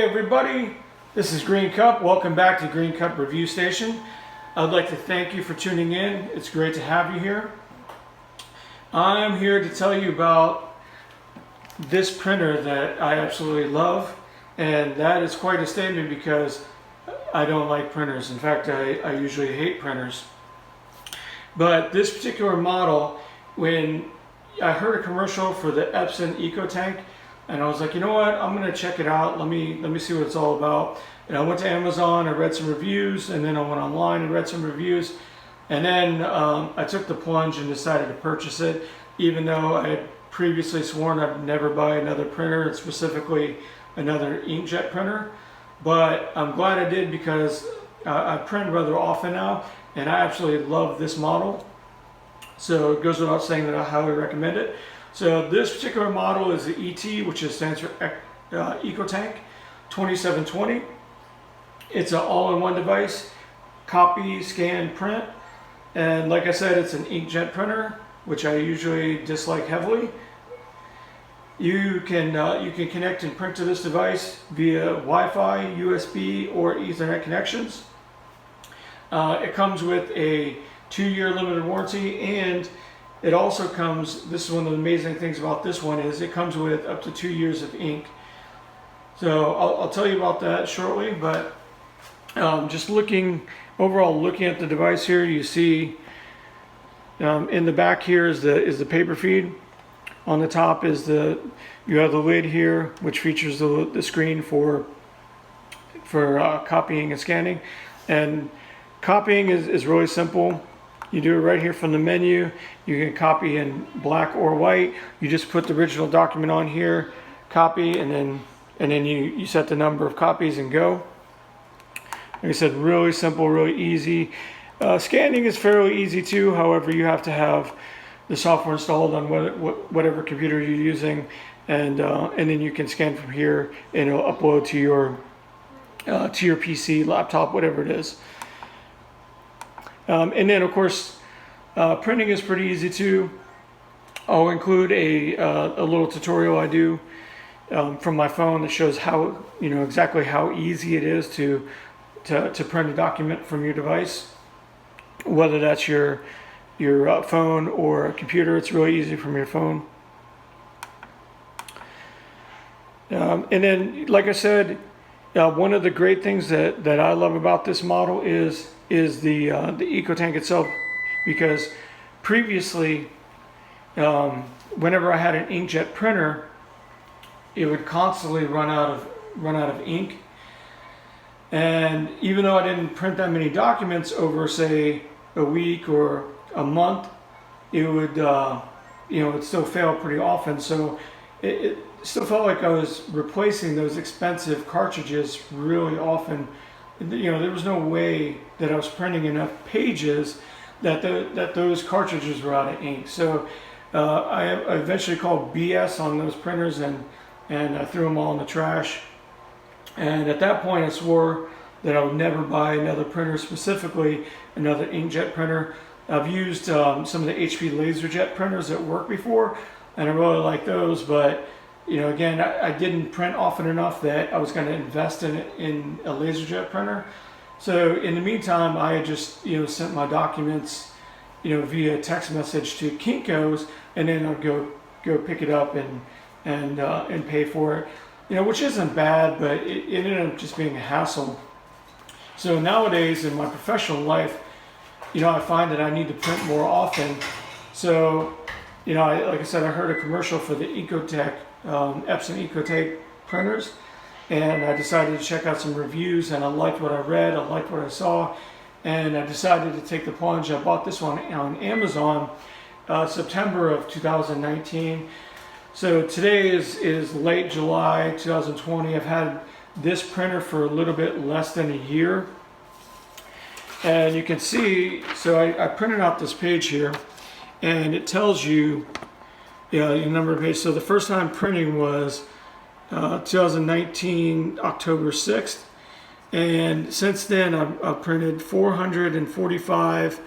everybody, this is Green Cup. Welcome back to Green Cup Review Station. I'd like to thank you for tuning in. It's great to have you here. I'm here to tell you about this printer that I absolutely love, and that is quite a statement because I don't like printers. In fact, I usually hate printers. But this particular model, when I heard a commercial for the Epson EcoTank, and I was like, you know what, I'm going to check it out. Let me see what it's all about. And I went to Amazon, I read some reviews, and then I went online and read some reviews. And then I took the plunge and decided to purchase it, even though I had previously sworn I'd never buy another printer, and specifically another inkjet printer. But I'm glad I did because I print rather often now, and I absolutely love this model. So it goes without saying that I highly recommend it. So this particular model is the ET, which stands for EcoTank 2720. It's an all-in-one device, copy, scan, print. And like I said, it's an inkjet printer, which I usually dislike heavily. You can connect and print to this device via Wi-Fi, USB, or Ethernet connections. It comes with a 2-year limited warranty, and it also comes, this is one of the amazing things about this one, is it comes with up to 2 years of ink. So I'll tell you about that shortly, but just overall looking at the device here, you see in the back here is the paper feed. On the top is you have the lid here, which features the screen for copying and scanning. And copying is really simple. You do it right here from the menu. You can copy in black or white. You just put the original document on here, copy, and then you set the number of copies and go. Like I said, really simple, really easy. Scanning is fairly easy too. However, you have to have the software installed on whatever computer you're using, and then you can scan from here, and it'll upload to your PC, laptop, whatever it is. And then, of course, printing is pretty easy too. I'll include a little tutorial I do from my phone that shows how, exactly how easy it is to print a document from your device. Whether that's your phone or a computer, it's really easy from your phone. And then, like I said, one of the great things that I love about this model is the EcoTank itself, because previously, whenever I had an inkjet printer, it would constantly run out of ink. And even though I didn't print that many documents over, say, a week or a month, it would it'd still fail pretty often. So it still felt like I was replacing those expensive cartridges really often. There was no way that I was printing enough pages that those cartridges were out of ink. So I eventually called BS on those printers, and I threw them all in the trash. And at that point, I swore that I would never buy another printer, specifically another inkjet printer. I've used some of the HP LaserJet printers that work before, and I really like those, but again, I didn't print often enough that I was going to invest in a LaserJet printer. So in the meantime, I had just sent my documents via text message to Kinko's, and then I'd go pick it up and pay for it. Which isn't bad, but it ended up just being a hassle. So nowadays in my professional life, I find that I need to print more often. So, like I said, I heard a commercial for the EcoTank, Epson EcoTank printers, and I decided to check out some reviews, and I liked what I read, I liked what I saw, and I decided to take the plunge. I bought this one on Amazon, September of 2019. So today is late July 2020. I've had this printer for a little bit less than a year. And you can see, so I printed out this page here, and it tells you the number of pages. So the first time printing was 2019, October 6th. And since then, I've printed 445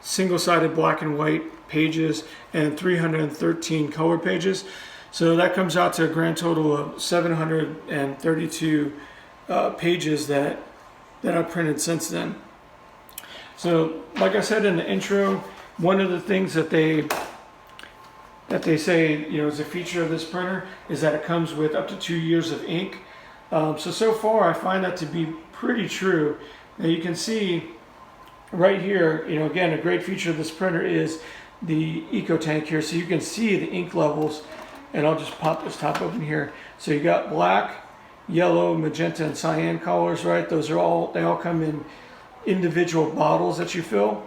single-sided black and white pages and 313 color pages. So that comes out to a grand total of 732 pages that I've printed since then. So like I said in the intro, one of the things that they say, is a feature of this printer is that it comes with up to 2 years of ink. So far I find that to be pretty true. Now you can see right here, again, a great feature of this printer is the EcoTank here. So you can see the ink levels, and I'll just pop this top open here. So you got black, yellow, magenta, and cyan colors, right? They all come in individual bottles that you fill.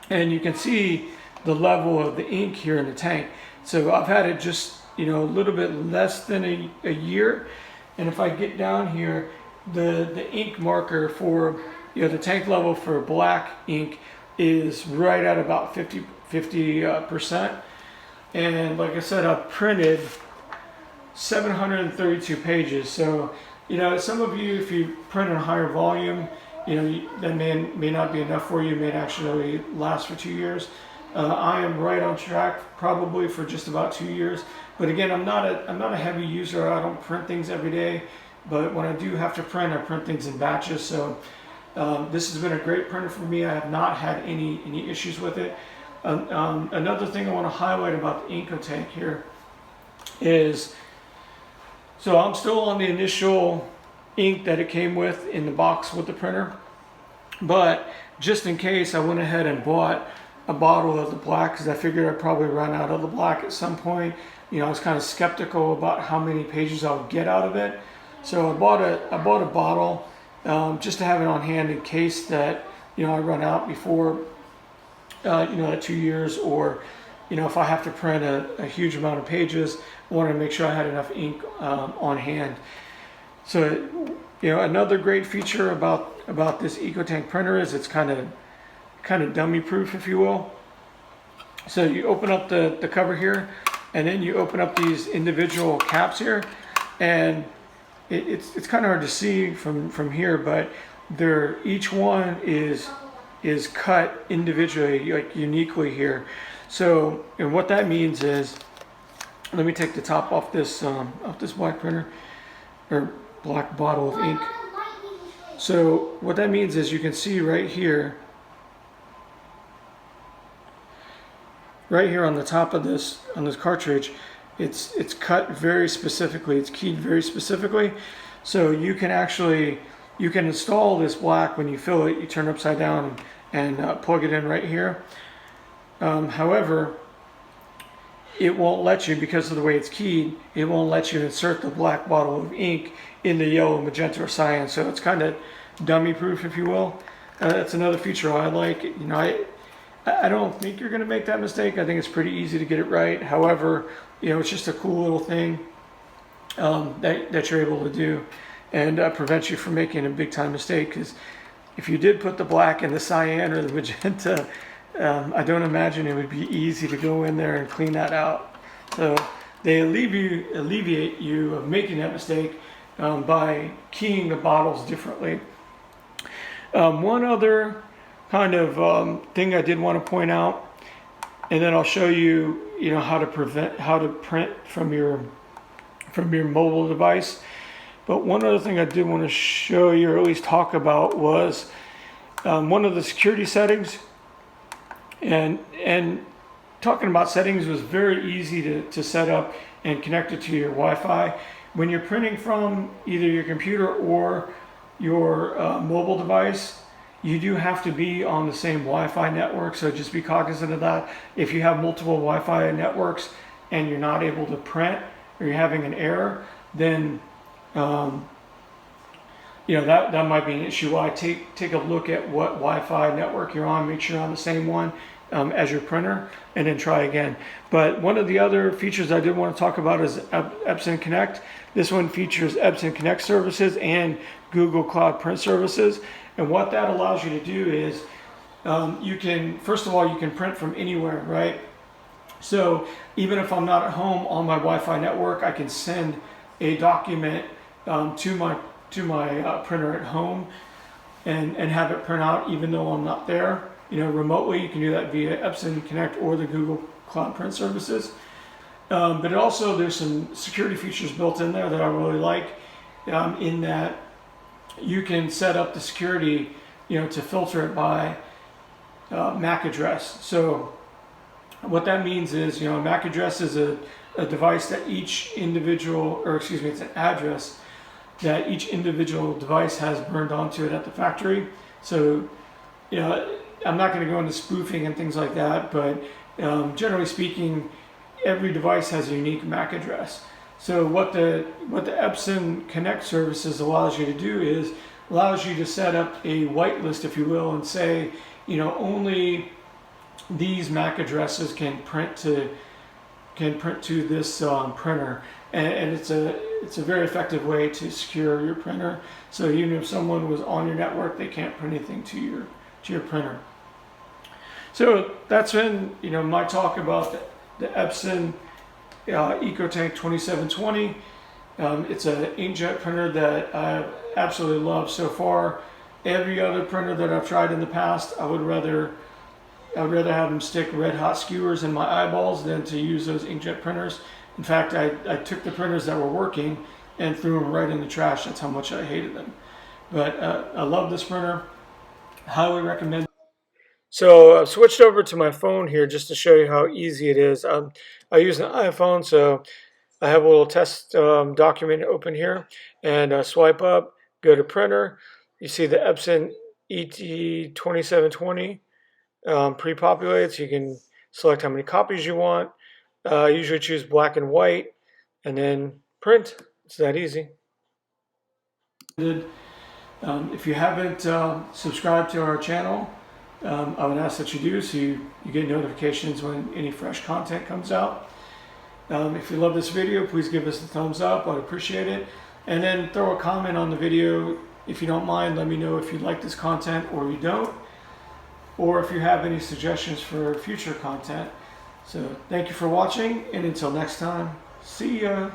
And you can see the level of the ink here in the tank. So I've had it just, a little bit less than a year. And if I get down here, the ink marker for, the tank level for black ink is right at about 50%. And like I said, I've printed 732 pages. So, some of you, if you print in a higher volume, that may not be enough for you. It may actually last for 2 years. I am right on track, probably for just about 2 years. But again, I'm not a heavy user. I don't print things every day. But when I do have to print, I print things in batches. So this has been a great printer for me. I have not had any issues with it. Another thing I want to highlight about the EcoTank here is, so I'm still on the initial ink that it came with in the box with the printer, but just in case, I went ahead and bought a bottle of the black because I figured I'd probably run out of the black at some point. I was kind of skeptical about how many pages I would get out of it, so I bought a bottle just to have it on hand in case that I run out before at 2 years, or if I have to print a huge amount of pages, I wanted to make sure I had enough ink on hand. So another great feature about this EcoTank printer is it's kind of dummy proof, if you will. So you open up the cover here, and then you open up these individual caps here, and it's kind of hard to see from here, but each one is cut individually, like uniquely here. So, and what that means is, let me take the top off this black printer, or black bottle of ink. So what that means is, you can see right here on the top of this cartridge, it's cut very specifically. It's keyed very specifically. So you can install this black when you fill it. You turn it upside down and plug it in right here. However, it won't let you, because of the way it's keyed, it won't let you insert the black bottle of ink in the yellow, magenta, or cyan. So it's kind of dummy proof, if you will. That's another feature I like. I don't think you're going to make that mistake. I think it's pretty easy to get it right. However, it's just a cool little thing that you're able to do, and prevents you from making a big time mistake. Because if you did put the black in the cyan or the magenta, I don't imagine it would be easy to go in there and clean that out. So they alleviate you of making that mistake by keying the bottles differently. One other kind of thing I did want to point out, and then I'll show you, how to print from your mobile device. But one other thing I did want to show you, or at least talk about, was one of the security settings. And talking about settings was very easy to set up and connect it to your Wi-Fi. When you're printing from either your computer or your mobile device, you do have to be on the same Wi-Fi network, so just be cognizant of that. If you have multiple Wi-Fi networks and you're not able to print, or you're having an error, then that might be an issue. Why take a look at what Wi-Fi network you're on, make sure you're on the same one as your printer, and then try again. But one of the other features I did want to talk about is Epson Connect. This one features Epson Connect services and Google Cloud Print services. And what that allows you to do is, first of all, you can print from anywhere, right? So even if I'm not at home on my Wi-Fi network, I can send a document to my printer at home and have it print out even though I'm not there. Remotely, you can do that via Epson Connect or the Google Cloud Print services. But it also, there's some security features built in there that I really like, in that you can set up the security, to filter it by MAC address. So what that means is, a MAC address is a device that each individual, or excuse me, it's an address that each individual device has burned onto it at the factory. So, I'm not going to go into spoofing and things like that, but generally speaking, every device has a unique MAC address. So what the Epson Connect services allows you to do is allows you to set up a whitelist, if you will, and say, only these MAC addresses can print to this printer, and it's a very effective way to secure your printer. So even if someone was on your network, they can't print anything to your printer. So that's been my talk about the Epson EcoTank 2720. It's an inkjet printer that I absolutely love so far. Every other printer that I've tried in the past, I'd rather have them stick red hot skewers in my eyeballs than to use those inkjet printers. In fact, I took the printers that were working and threw them right in the trash. That's how much I hated them. But I love this printer. Highly recommend. So I've switched over to my phone here just to show you how easy it is. I use an iPhone, so I have a little test document open here, and swipe up, go to printer. You see the Epson ET-2720 pre-populated, so you can select how many copies you want. I usually choose black and white, and then print. It's that easy. If you haven't subscribed to our channel, I would ask that you do, so you get notifications when any fresh content comes out. If you love this video, please give us a thumbs up. I'd appreciate it. And then throw a comment on the video. If you don't mind, let me know if you like this content or you don't, or if you have any suggestions for future content. So thank you for watching, and until next time, see ya.